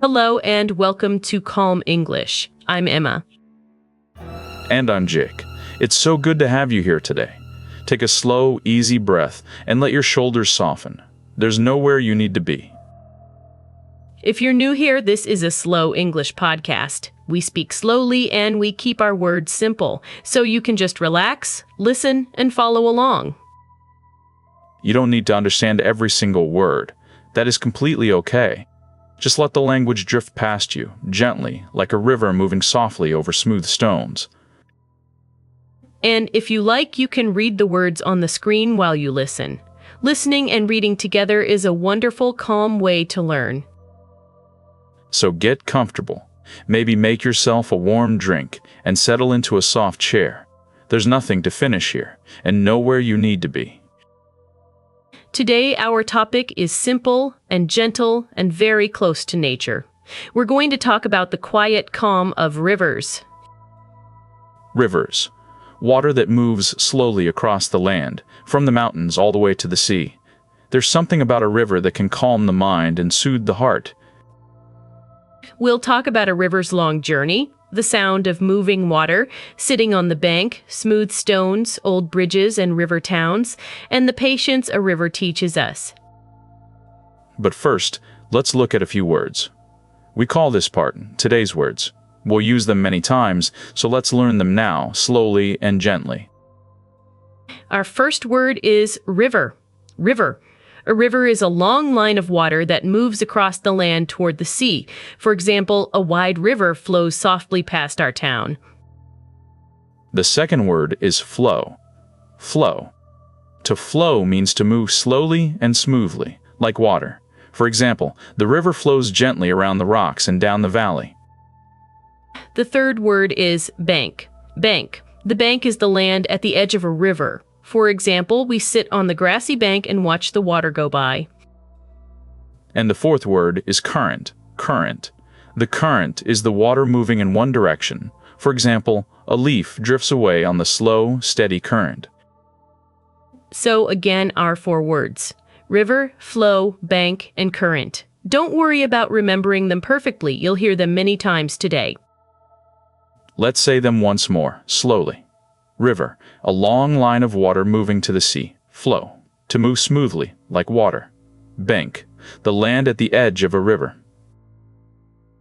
Hello and welcome to Calm English. I'm Emma. And I'm Jake. It's so good to have you here today. Take a slow, easy breath and let your shoulders soften. There's nowhere you need to be. If you're new here, this is a slow English podcast. We speak slowly and we keep our words simple, so you can just relax, listen, and follow along. You don't need to understand every single word. That is completely okay. Just let the language drift past you, gently, like a river moving softly over smooth stones. And if you like, you can read the words on the screen while you listen. Listening and reading together is a wonderful, calm way to learn. So get comfortable. Maybe make yourself a warm drink and settle into a soft chair. There's nothing to finish here, and nowhere you need to be. Today, our topic is simple and gentle and very close to nature. We're going to talk about the quiet calm of rivers. Rivers. Water that moves slowly across the land, from the mountains all the way to the sea. There's something about a river that can calm the mind and soothe the heart. We'll talk about a river's long journey, the sound of moving water, sitting on the bank, smooth stones, old bridges and river towns, and the patience a river teaches us. But first, let's look at a few words. We call this part today's words. We'll use them many times, so let's learn them now, slowly and gently. Our first word is river. River. A river is a long line of water that moves across the land toward the sea. For example, a wide river flows softly past our town. The second word is flow. Flow. To flow means to move slowly and smoothly, like water. For example, the river flows gently around the rocks and down the valley. The third word is bank. Bank. The bank is the land at the edge of a river. For example, we sit on the grassy bank and watch the water go by. And the fourth word is current. Current. The current is the water moving in one direction. For example, a leaf drifts away on the slow, steady current. So again, our four words: river, flow, bank, and current. Don't worry about remembering them perfectly. You'll hear them many times today. Let's say them once more, slowly. River, a long line of water moving to the sea. Flow, to move smoothly, like water. Bank, the land at the edge of a river.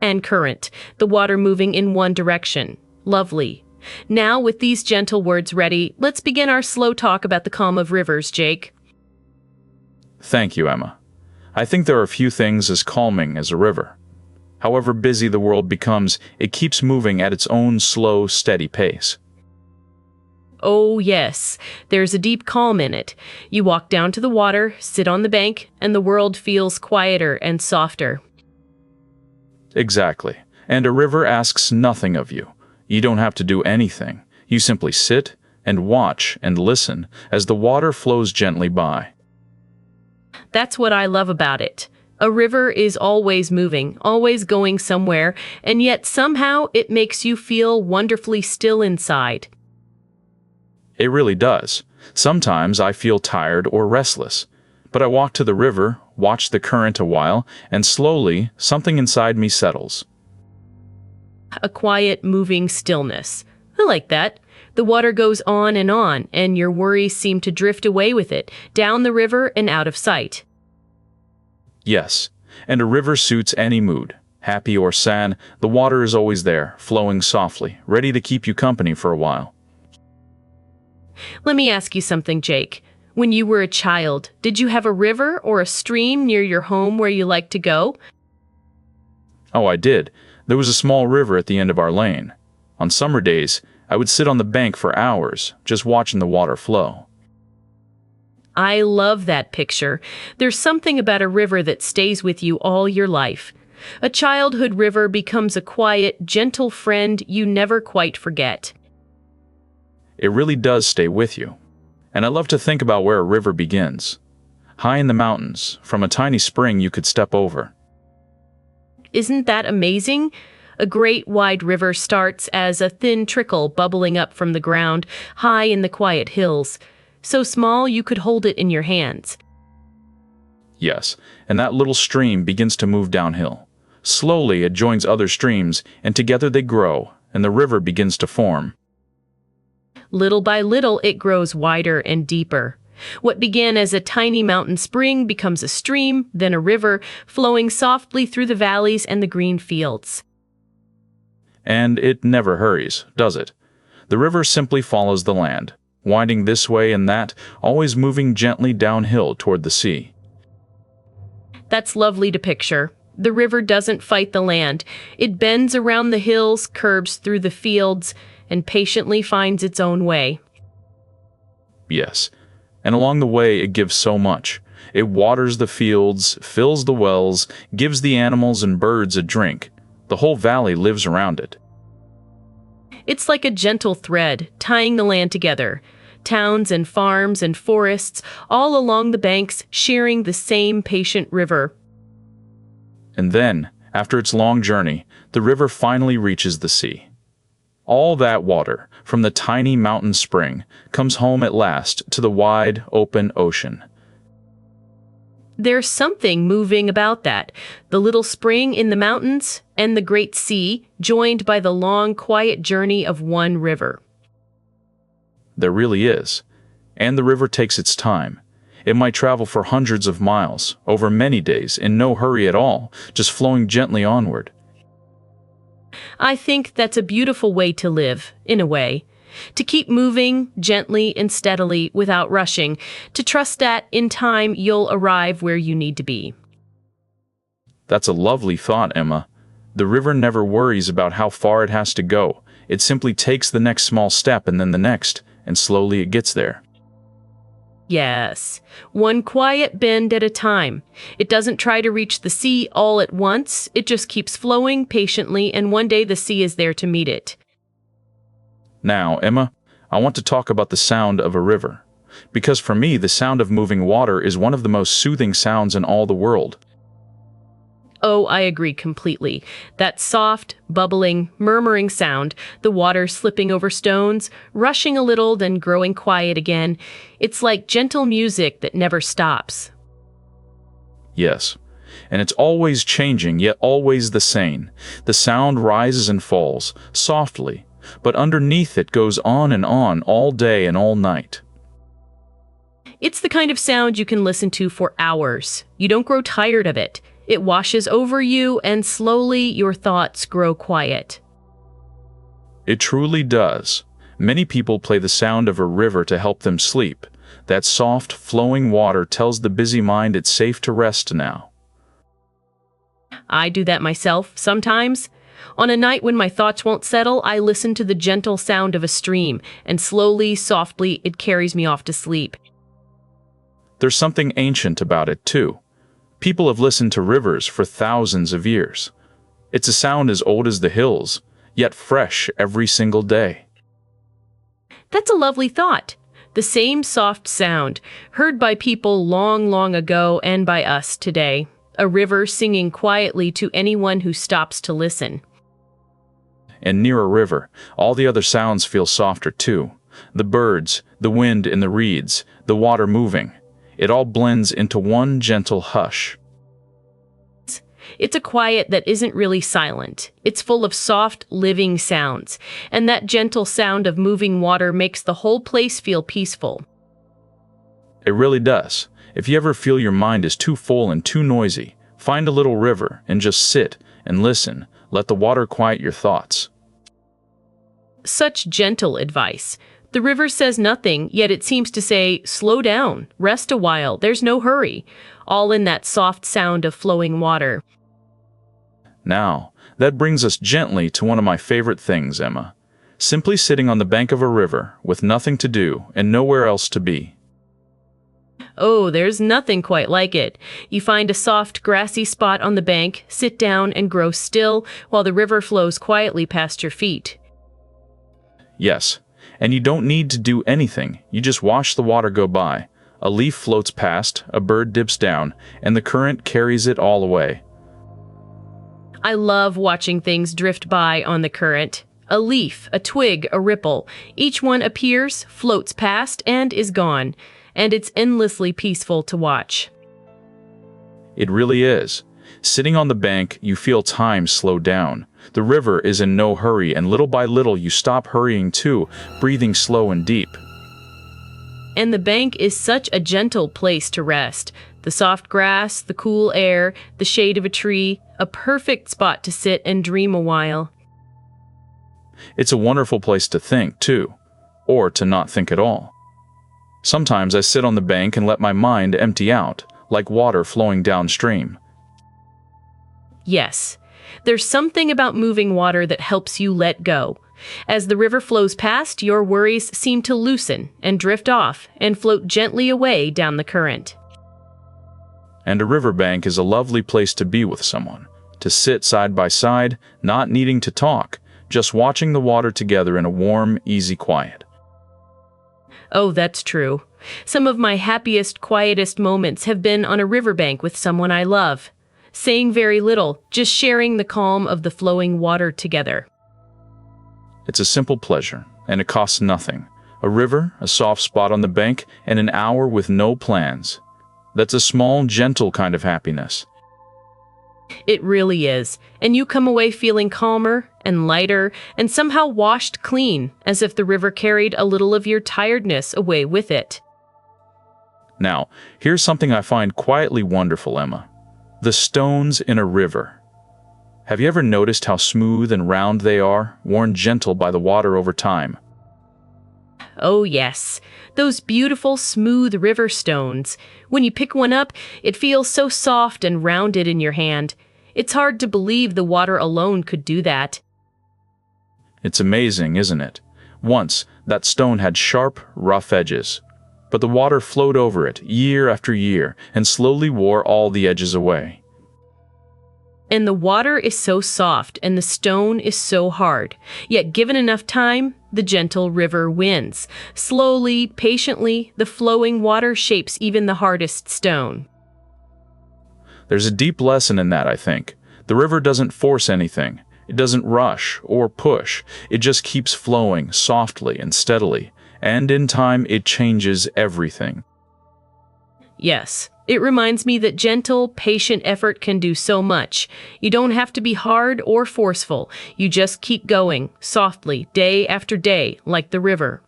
And current, the water moving in one direction. Lovely. Now, with these gentle words ready, let's begin our slow talk about the calm of rivers, Jake. Thank you, Emma. I think there are few things as calming as a river. However busy the world becomes, it keeps moving at its own slow, steady pace. Oh yes, there's a deep calm in it. You walk down to the water, sit on the bank, and the world feels quieter and softer. Exactly. And a river asks nothing of you. You don't have to do anything. You simply sit and watch and listen as the water flows gently by. That's what I love about it. A river is always moving, always going somewhere, and yet somehow it makes you feel wonderfully still inside. It really does. Sometimes I feel tired or restless, but I walk to the river, watch the current a while, and slowly something inside me settles. A quiet, moving stillness. I like that. The water goes on, and your worries seem to drift away with it, down the river and out of sight. Yes, and a river suits any mood. Happy or sad, the water is always there, flowing softly, ready to keep you company for a while. Let me ask you something, Jake. When you were a child, did you have a river or a stream near your home where you liked to go? Oh, I did. There was a small river at the end of our lane. On summer days, I would sit on the bank for hours, just watching the water flow. I love that picture. There's something about a river that stays with you all your life. A childhood river becomes a quiet, gentle friend you never quite forget. It really does stay with you. And I love to think about where a river begins. High in the mountains, from a tiny spring you could step over. Isn't that amazing? A great wide river starts as a thin trickle bubbling up from the ground, high in the quiet hills. So small you could hold it in your hands. Yes, and that little stream begins to move downhill. Slowly it joins other streams, and together they grow, and the river begins to form. Little by little, it grows wider and deeper. What began as a tiny mountain spring becomes a stream, then a river, flowing softly through the valleys and the green fields. And it never hurries, does it? The river simply follows the land, winding this way and that, always moving gently downhill toward the sea. That's lovely to picture. The river doesn't fight the land. It bends around the hills, curves through the fields, and patiently finds its own way. Yes, and along the way it gives so much. It waters the fields, fills the wells, gives the animals and birds a drink. The whole valley lives around it. It's like a gentle thread, tying the land together. Towns and farms and forests, all along the banks, sharing the same patient river. And then, after its long journey, the river finally reaches the sea. All that water, from the tiny mountain spring, comes home at last to the wide, open ocean. There's something moving about that. The little spring in the mountains and the great sea, joined by the long, quiet journey of one river. There really is. And the river takes its time. It might travel for hundreds of miles, over many days, in no hurry at all, just flowing gently onward. I think that's a beautiful way to live, in a way. To keep moving gently and steadily without rushing, to trust that in time you'll arrive where you need to be. That's a lovely thought, Emma. The river never worries about how far it has to go. It simply takes the next small step and then the next, and slowly it gets there. Yes, one quiet bend at a time. It doesn't try to reach the sea all at once. It just keeps flowing patiently, and one day the sea is there to meet it. Now, Emma, I want to talk about the sound of a river. Because for me, the sound of moving water is one of the most soothing sounds in all the world. Oh, I agree completely. That soft, bubbling, murmuring sound, the water slipping over stones, rushing a little, then growing quiet again. It's like gentle music that never stops. Yes, and it's always changing, yet always the same. The sound rises and falls, softly, but underneath it goes on and on all day and all night. It's the kind of sound you can listen to for hours. You don't grow tired of it. It washes over you, and slowly your thoughts grow quiet. It truly does. Many people play the sound of a river to help them sleep. That soft, flowing water tells the busy mind it's safe to rest now. I do that myself, sometimes. On a night when my thoughts won't settle, I listen to the gentle sound of a stream, and slowly, softly, it carries me off to sleep. There's something ancient about it, too. People have listened to rivers for thousands of years. It's a sound as old as the hills, yet fresh every single day. That's a lovely thought. The same soft sound, heard by people long, long ago and by us today. A river singing quietly to anyone who stops to listen. And near a river, all the other sounds feel softer too. The birds, the wind in the reeds, the water moving. It all blends into one gentle hush. It's a quiet that isn't really silent. It's full of soft, living sounds, and that gentle sound of moving water makes the whole place feel peaceful. It really does. If you ever feel your mind is too full and too noisy, find a little river and just sit and listen. Let the water quiet your thoughts. Such gentle advice. The river says nothing, yet it seems to say, slow down, rest a while, there's no hurry, all in that soft sound of flowing water. Now, that brings us gently to one of my favorite things, Emma. Simply sitting on the bank of a river with nothing to do and nowhere else to be. Oh, there's nothing quite like it. You find a soft, grassy spot on the bank, sit down and grow still while the river flows quietly past your feet. Yes. And you don't need to do anything, you just watch the water go by. A leaf floats past, a bird dips down, and the current carries it all away. I love watching things drift by on the current. A leaf, a twig, a ripple. Each one appears, floats past, and is gone. And it's endlessly peaceful to watch. It really is. Sitting on the bank, you feel time slow down. The river is in no hurry, and little by little you stop hurrying too, breathing slow and deep. And the bank is such a gentle place to rest. The soft grass, the cool air, the shade of a tree, a perfect spot to sit and dream a while. It's a wonderful place to think, too, or to not think at all. Sometimes I sit on the bank and let my mind empty out, like water flowing downstream. Yes, there's something about moving water that helps you let go. As the river flows past, your worries seem to loosen and drift off and float gently away down the current. And a riverbank is a lovely place to be with someone, to sit side by side, not needing to talk, just watching the water together in a warm, easy quiet. Oh, that's true. Some of my happiest, quietest moments have been on a riverbank with someone I love. Saying very little, just sharing the calm of the flowing water together. It's a simple pleasure, and it costs nothing. A river, a soft spot on the bank, and an hour with no plans. That's a small, gentle kind of happiness. It really is, and you come away feeling calmer and lighter and somehow washed clean, as if the river carried a little of your tiredness away with it. Now, here's something I find quietly wonderful, Emma. The stones in a river. Have you ever noticed how smooth and round they are, worn gentle by the water over time? Oh yes, those beautiful smooth river stones. When you pick one up, it feels so soft and rounded in your hand. It's hard to believe the water alone could do that. It's amazing, isn't it? Once, that stone had sharp, rough edges, but the water flowed over it year after year and slowly wore all the edges away. And the water is so soft and the stone is so hard. Yet given enough time, the gentle river wins. Slowly, patiently, the flowing water shapes even the hardest stone. There's a deep lesson in that, I think. The river doesn't force anything. It doesn't rush or push. It just keeps flowing softly and steadily. And in time, it changes everything. Yes, it reminds me that gentle, patient effort can do so much. You don't have to be hard or forceful. You just keep going, softly, day after day, like the river.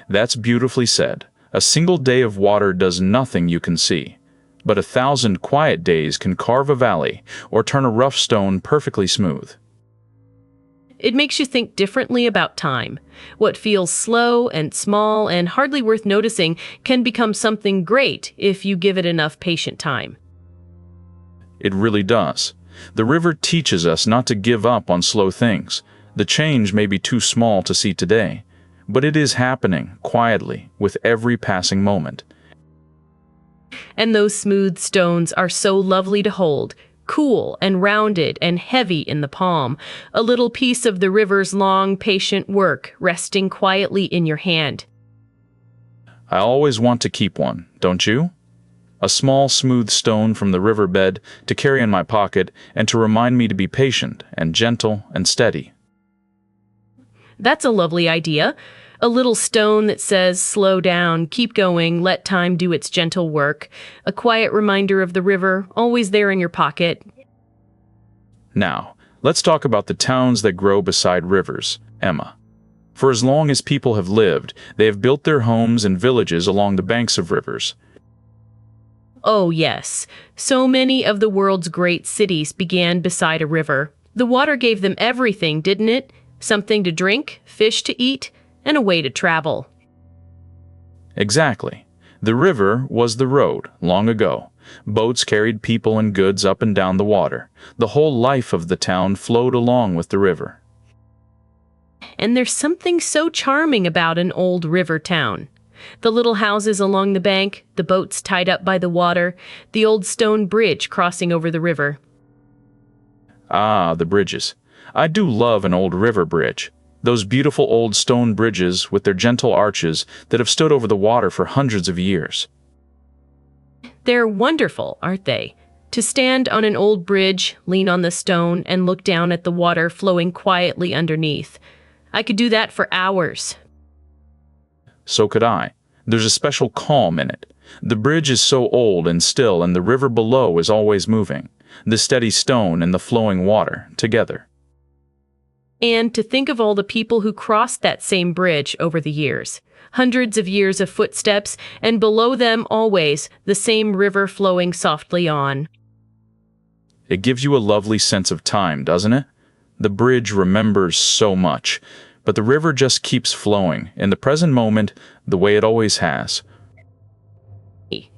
That's beautifully said. A single day of water does nothing you can see. But 1,000 quiet days can carve a valley or turn a rough stone perfectly smooth. It makes you think differently about time. What feels slow and small and hardly worth noticing can become something great if you give it enough patient time. It really does. The river teaches us not to give up on slow things. The change may be too small to see today, but it is happening quietly with every passing moment. And those smooth stones are so lovely to hold, cool and rounded and heavy in the palm, a little piece of the river's long, patient work resting quietly in your hand. I always want to keep one, don't you? A small, smooth stone from the riverbed to carry in my pocket and to remind me to be patient and gentle and steady. That's a lovely idea. A little stone that says, slow down, keep going, let time do its gentle work. A quiet reminder of the river, always there in your pocket. Now, let's talk about the towns that grow beside rivers, Emma. For as long as people have lived, they have built their homes and villages along the banks of rivers. Oh yes, so many of the world's great cities began beside a river. The water gave them everything, didn't it? Something to drink, fish to eat, and a way to travel. Exactly. The river was the road, long ago. Boats carried people and goods up and down the water. The whole life of the town flowed along with the river. And there's something so charming about an old river town. The little houses along the bank, the boats tied up by the water, the old stone bridge crossing over the river. Ah, the bridges. I do love an old river bridge. Those beautiful old stone bridges with their gentle arches that have stood over the water for hundreds of years. They're wonderful, aren't they? To stand on an old bridge, lean on the stone, and look down at the water flowing quietly underneath. I could do that for hours. So could I. There's a special calm in it. The bridge is so old and still, and the river below is always moving, the steady stone and the flowing water together. And to think of all the people who crossed that same bridge over the years. Hundreds of years of footsteps, and below them always the same river flowing softly on. It gives you a lovely sense of time, doesn't it? The bridge remembers so much, but the river just keeps flowing, in the present moment, the way it always has.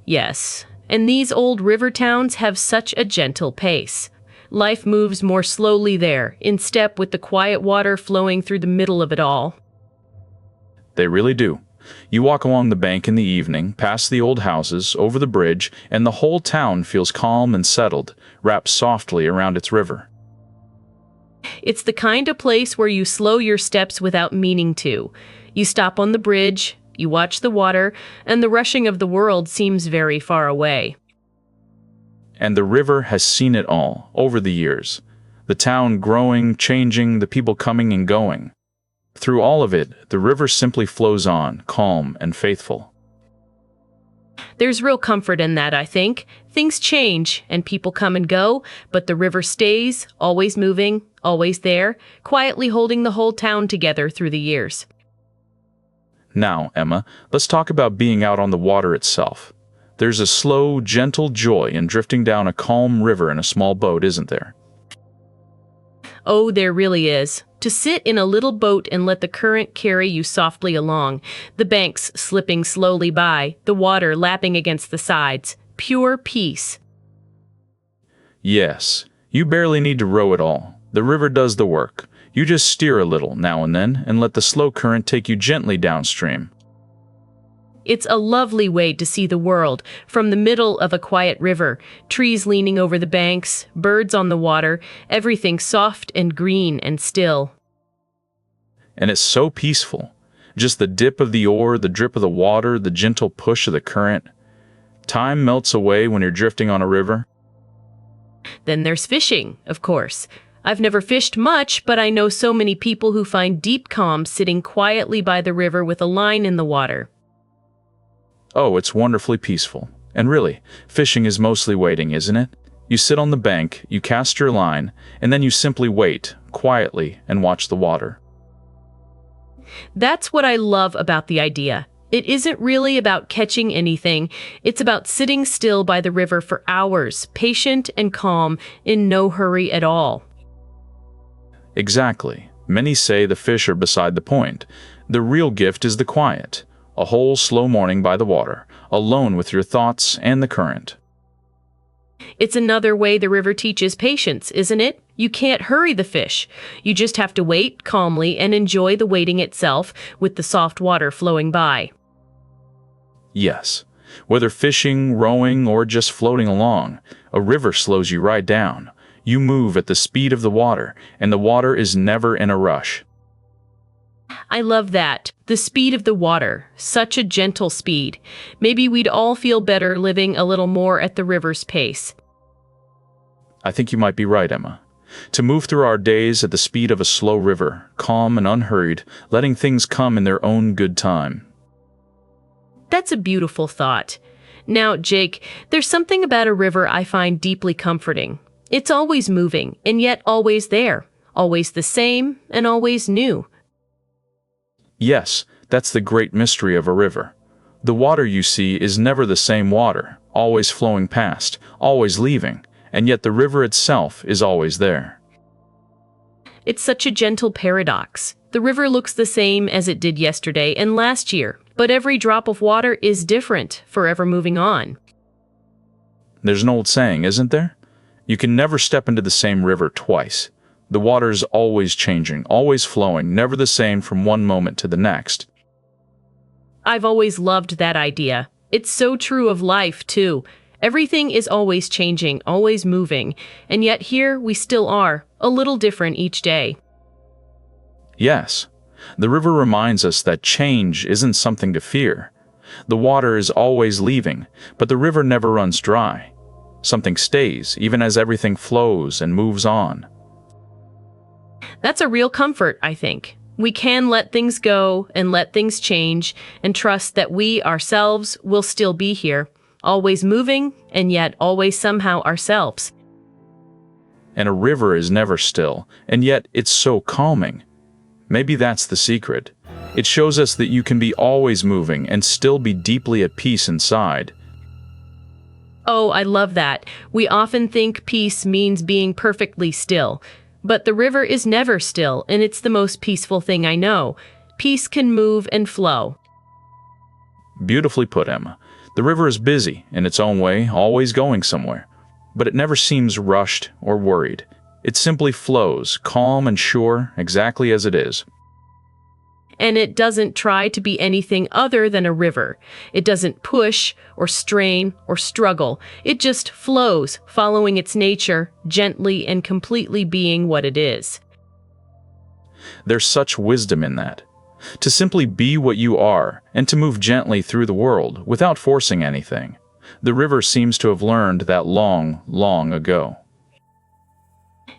Yes, and these old river towns have such a gentle pace. Life moves more slowly there, in step with the quiet water flowing through the middle of it all. They really do. You walk along the bank in the evening, past the old houses, over the bridge, and the whole town feels calm and settled, wrapped softly around its river. It's the kind of place where you slow your steps without meaning to. You stop on the bridge, you watch the water, and the rushing of the world seems very far away. And the river has seen it all, over the years. The town growing, changing, the people coming and going. Through all of it, the river simply flows on, calm and faithful. There's real comfort in that, I think. Things change, and people come and go, but the river stays, always moving, always there, quietly holding the whole town together through the years. Now, Emma, let's talk about being out on the water itself. There's a slow, gentle joy in drifting down a calm river in a small boat, isn't there? Oh, there really is. To sit in a little boat and let the current carry you softly along, the banks slipping slowly by, the water lapping against the sides. Pure peace. Yes, you barely need to row at all. The river does the work. You just steer a little now and then and let the slow current take you gently downstream. It's a lovely way to see the world, from the middle of a quiet river, trees leaning over the banks, birds on the water, everything soft and green and still. And it's so peaceful. Just the dip of the oar, the drip of the water, the gentle push of the current. Time melts away when you're drifting on a river. Then there's fishing, of course. I've never fished much, but I know so many people who find deep calm sitting quietly by the river with a line in the water. Oh, it's wonderfully peaceful. And really, fishing is mostly waiting, isn't it? You sit on the bank, you cast your line, and then you simply wait, quietly, and watch the water. That's what I love about the idea. It isn't really about catching anything. It's about sitting still by the river for hours, patient and calm, in no hurry at all. Exactly. Many say the fish are beside the point. The real gift is the quiet. A whole slow morning by the water, alone with your thoughts and the current. It's another way the river teaches patience, isn't it? You can't hurry the fish. You just have to wait calmly and enjoy the waiting itself with the soft water flowing by. Yes. Whether fishing, rowing, or just floating along, a river slows you right down. You move at the speed of the water, and the water is never in a rush. I love that. The speed of the water. Such a gentle speed. Maybe we'd all feel better living a little more at the river's pace. I think you might be right, Emma. To move through our days at the speed of a slow river, calm and unhurried, letting things come in their own good time. That's a beautiful thought. Now, Jake, there's something about a river I find deeply comforting. It's always moving, and yet always there. Always the same, and always new. Yes, that's the great mystery of a river. The water you see is never the same water, always flowing past, always leaving, and yet the river itself is always there. It's such a gentle paradox. The river looks the same as it did yesterday and last year, but every drop of water is different, forever moving on. There's an old saying, isn't there? You can never step into the same river twice. The water's always changing, always flowing, never the same from one moment to the next. I've always loved that idea. It's so true of life, too. Everything is always changing, always moving, and yet here we still are, a little different each day. Yes, the river reminds us that change isn't something to fear. The water is always leaving, but the river never runs dry. Something stays, even as everything flows and moves on. That's a real comfort, I think. We can let things go and let things change and trust that we ourselves will still be here, always moving and yet always somehow ourselves. And a river is never still, and yet it's so calming. Maybe that's the secret. It shows us that you can be always moving and still be deeply at peace inside. Oh, I love that. We often think peace means being perfectly still. But the river is never still, and it's the most peaceful thing I know. Peace can move and flow. Beautifully put, Emma. The river is busy, in its own way, always going somewhere. But it never seems rushed or worried. It simply flows, calm and sure, exactly as it is. And it doesn't try to be anything other than a river. It doesn't push or strain or struggle. It just flows, following its nature, gently and completely being what it is. There's such wisdom in that. To simply be what you are and to move gently through the world without forcing anything. The river seems to have learned that long, long ago.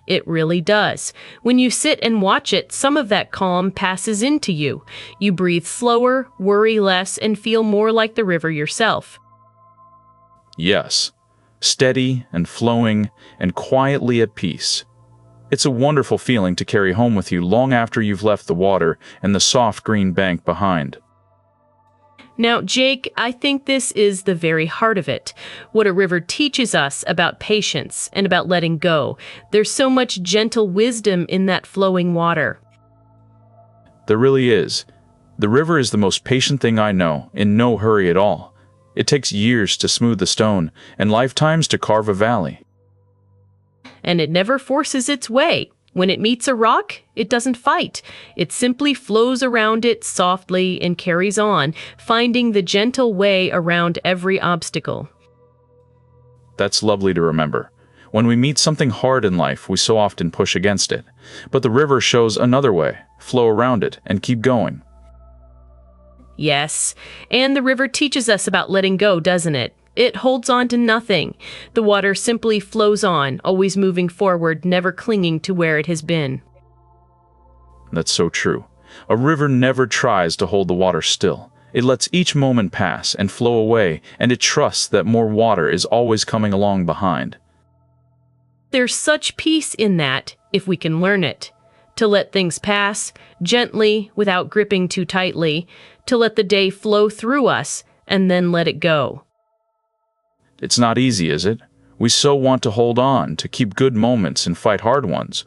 It really does. When you sit and watch it, some of that calm passes into you. You breathe slower, worry less, and feel more like the river yourself. Yes, steady and flowing and quietly at peace. It's a wonderful feeling to carry home with you long after you've left the water and the soft green bank behind. Now, Jake, I think this is the very heart of it. What a river teaches us about patience and about letting go. There's so much gentle wisdom in that flowing water. There really is. The river is the most patient thing I know, in no hurry at all. It takes years to smooth the stone and lifetimes to carve a valley. And it never forces its way. When it meets a rock, it doesn't fight. It simply flows around it softly and carries on, finding the gentle way around every obstacle. That's lovely to remember. When we meet something hard in life, we so often push against it. But the river shows another way, flow around it, and keep going. Yes, and the river teaches us about letting go, doesn't it? It holds on to nothing. The water simply flows on, always moving forward, never clinging to where it has been. That's so true. A river never tries to hold the water still. It lets each moment pass and flow away, and it trusts that more water is always coming along behind. There's such peace in that, if we can learn it. To let things pass, gently, without gripping too tightly, to let the day flow through us, and then let it go. It's not easy, is it? We so want to hold on, to keep good moments and fight hard ones.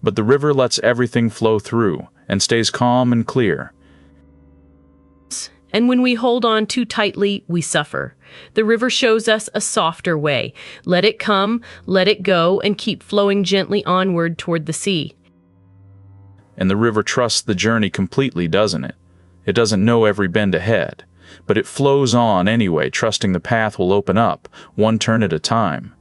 But the river lets everything flow through and stays calm and clear. And when we hold on too tightly, we suffer. The river shows us a softer way. Let it come, let it go, and keep flowing gently onward toward the sea. And the river trusts the journey completely, doesn't it? It doesn't know every bend ahead. But it flows on anyway, trusting the path will open up, one turn at a time.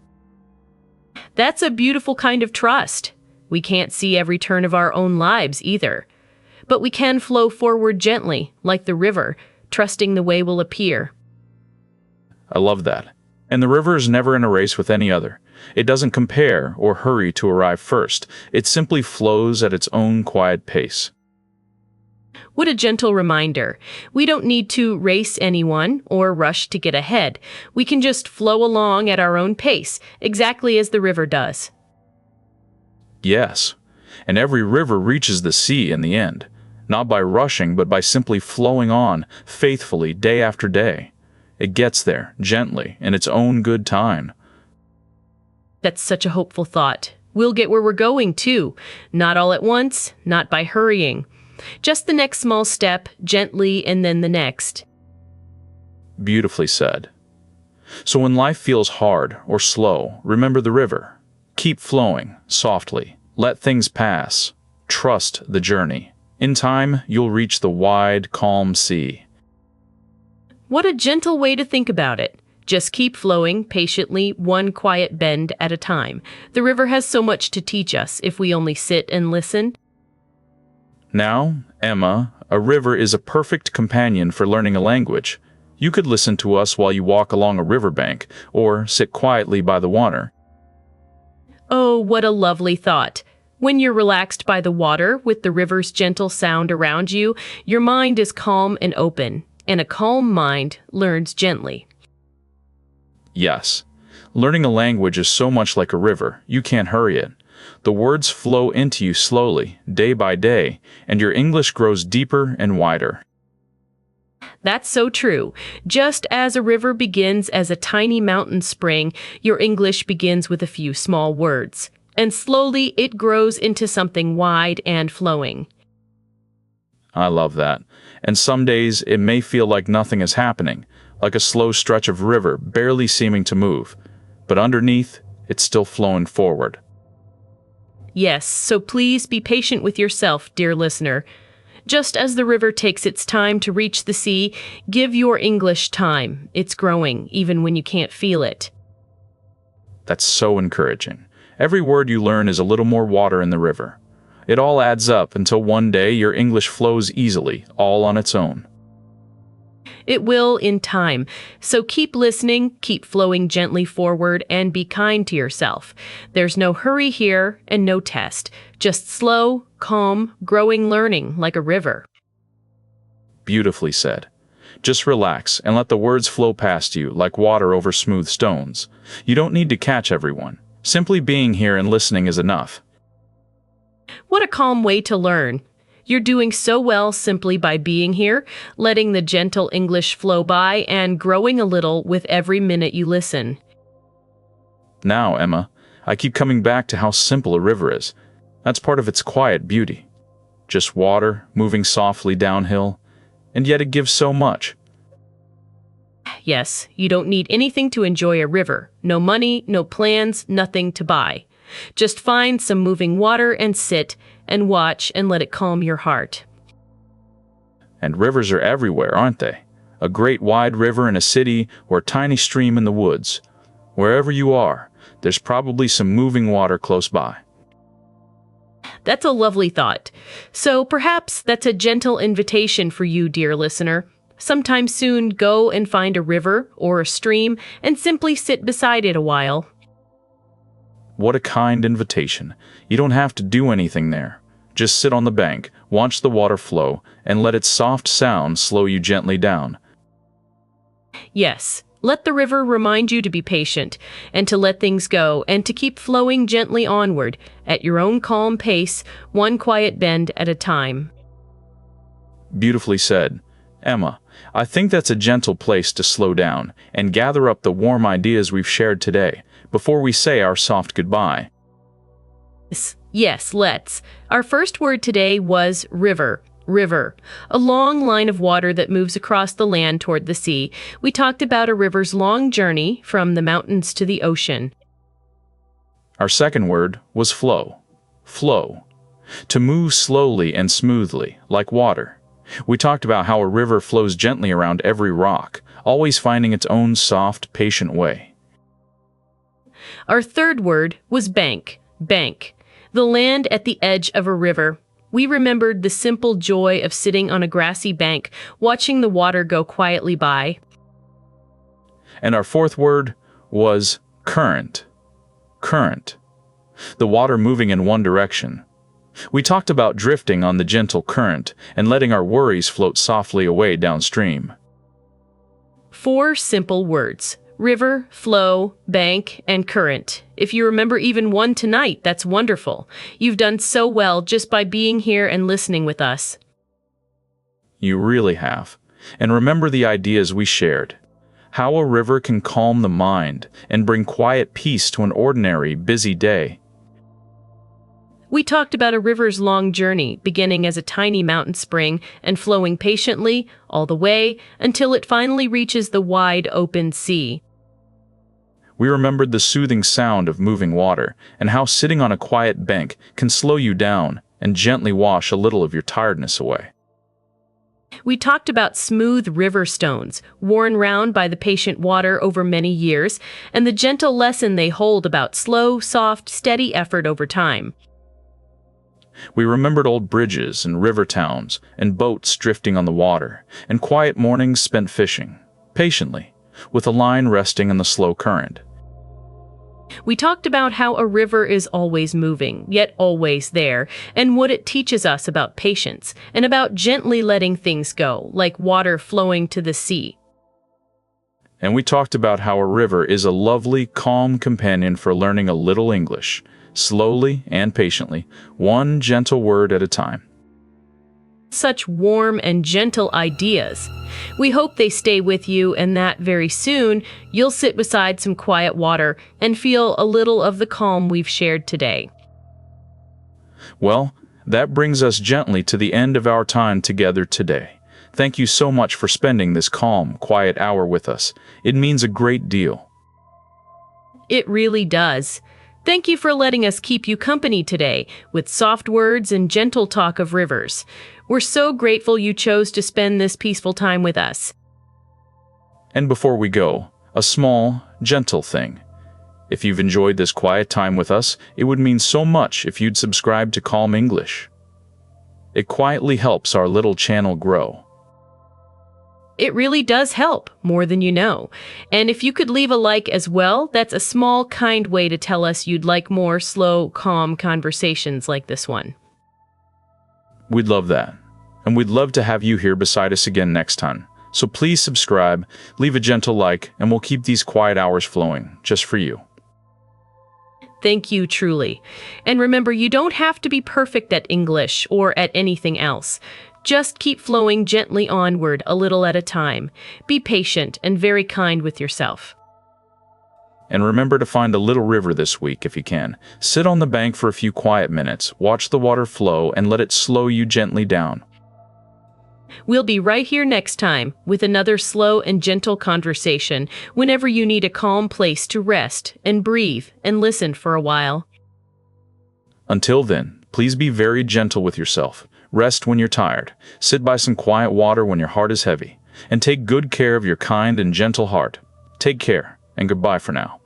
That's a beautiful kind of trust. We can't see every turn of our own lives either. But we can flow forward gently, like the river, trusting the way will appear. I love that. And the river is never in a race with any other. It doesn't compare or hurry to arrive first. It simply flows at its own quiet pace. What a gentle reminder. We don't need to race anyone or rush to get ahead. We can just flow along at our own pace, exactly as the river does. Yes, and every river reaches the sea in the end, not by rushing, but by simply flowing on, faithfully, day after day. It gets there, gently, in its own good time. That's such a hopeful thought. We'll get where we're going, too. Not all at once, not by hurrying. Just the next small step, gently, and then the next. Beautifully said. So when life feels hard or slow, remember the river. Keep flowing, softly. Let things pass. Trust the journey. In time, you'll reach the wide, calm sea. What a gentle way to think about it. Just keep flowing patiently, one quiet bend at a time. The river has so much to teach us if we only sit and listen. Now, Emma, a river is a perfect companion for learning a language. You could listen to us while you walk along a riverbank, or sit quietly by the water. Oh, what a lovely thought. When you're relaxed by the water with the river's gentle sound around you, your mind is calm and open, and a calm mind learns gently. Yes. Learning a language is so much like a river, you can't hurry it. The words flow into you slowly, day by day, and your English grows deeper and wider. That's so true. Just as a river begins as a tiny mountain spring, your English begins with a few small words, and slowly it grows into something wide and flowing. I love that. And some days it may feel like nothing is happening, like a slow stretch of river barely seeming to move. But underneath, it's still flowing forward. Yes, so please be patient with yourself, dear listener. Just as the river takes its time to reach the sea, give your English time. It's growing, even when you can't feel it. That's so encouraging. Every word you learn is a little more water in the river. It all adds up until one day your English flows easily, all on its own. It will in time. So keep listening, keep flowing gently forward, and be kind to yourself. There's no hurry here and no test. Just slow, calm, growing learning like a river. Beautifully said. Just relax and let the words flow past you like water over smooth stones. You don't need to catch everyone. Simply being here and listening is enough. What a calm way to learn. You're doing so well simply by being here, letting the gentle English flow by, and growing a little with every minute you listen. Now, Emma, I keep coming back to how simple a river is. That's part of its quiet beauty. Just water, moving softly downhill, and yet it gives so much. Yes, you don't need anything to enjoy a river. No money, no plans, nothing to buy. Just find some moving water and sit and watch and let it calm your heart. And rivers are everywhere, aren't they? A great wide river in a city or a tiny stream in the woods. Wherever you are, there's probably some moving water close by. That's a lovely thought. So perhaps that's a gentle invitation for you, dear listener. Sometime soon, go and find a river or a stream and simply sit beside it a while. What a kind invitation. You don't have to do anything there. Just sit on the bank, watch the water flow, and let its soft sound slow you gently down. Yes, let the river remind you to be patient and to let things go and to keep flowing gently onward at your own calm pace, one quiet bend at a time. Beautifully said. Emma, I think that's a gentle place to slow down and gather up the warm ideas we've shared today before we say our soft goodbye. Yes, let's. Our first word today was river. River, a long line of water that moves across the land toward the sea. We talked about a river's long journey from the mountains to the ocean. Our second word was flow. Flow. To move slowly and smoothly, like water. We talked about how a river flows gently around every rock, always finding its own soft, patient way. Our third word was bank. Bank. The land at the edge of a river. We remembered the simple joy of sitting on a grassy bank, watching the water go quietly by. And our fourth word was current. Current. The water moving in one direction. We talked about drifting on the gentle current and letting our worries float softly away downstream. 4 simple words: river, flow, bank, and current. If you remember even one tonight, that's wonderful. You've done so well just by being here and listening with us. You really have. And remember the ideas we shared. How a river can calm the mind and bring quiet peace to an ordinary, busy day. We talked about a river's long journey, beginning as a tiny mountain spring and flowing patiently all the way until it finally reaches the wide open sea. We remembered the soothing sound of moving water and how sitting on a quiet bank can slow you down and gently wash a little of your tiredness away. We talked about smooth river stones, worn round by the patient water over many years, and the gentle lesson they hold about slow, soft, steady effort over time. We remembered old bridges and river towns and boats drifting on the water, and quiet mornings spent fishing, patiently, with a line resting in the slow current. We talked about how a river is always moving, yet always there, and what it teaches us about patience and about gently letting things go, like water flowing to the sea. And we talked about how a river is a lovely, calm companion for learning a little English, slowly and patiently, one gentle word at a time. Such warm and gentle ideas. We hope they stay with you and that very soon you'll sit beside some quiet water and feel a little of the calm we've shared today. Well, that brings us gently to the end of our time together today. Thank you so much for spending this calm, quiet hour with us. It means a great deal. It really does. Thank you for letting us keep you company today with soft words and gentle talk of rivers. We're so grateful you chose to spend this peaceful time with us. And before we go, a small, gentle thing. If you've enjoyed this quiet time with us, it would mean so much if you'd subscribe to Calm English. It quietly helps our little channel grow. It really does help, more than you know. And if you could leave a like as well, that's a small, kind way to tell us you'd like more slow, calm conversations like this one. We'd love that. And we'd love to have you here beside us again next time. So please subscribe, leave a gentle like, and we'll keep these quiet hours flowing, just for you. Thank you, truly. And remember, you don't have to be perfect at English or at anything else. Just keep flowing gently onward a little at a time. Be patient and very kind with yourself. And remember to find a little river this week if you can. Sit on the bank for a few quiet minutes, watch the water flow, and let it slow you gently down. We'll be right here next time with another slow and gentle conversation whenever you need a calm place to rest and breathe and listen for a while. Until then, please be very gentle with yourself. Rest when you're tired, sit by some quiet water when your heart is heavy, and take good care of your kind and gentle heart. Take care, and goodbye for now.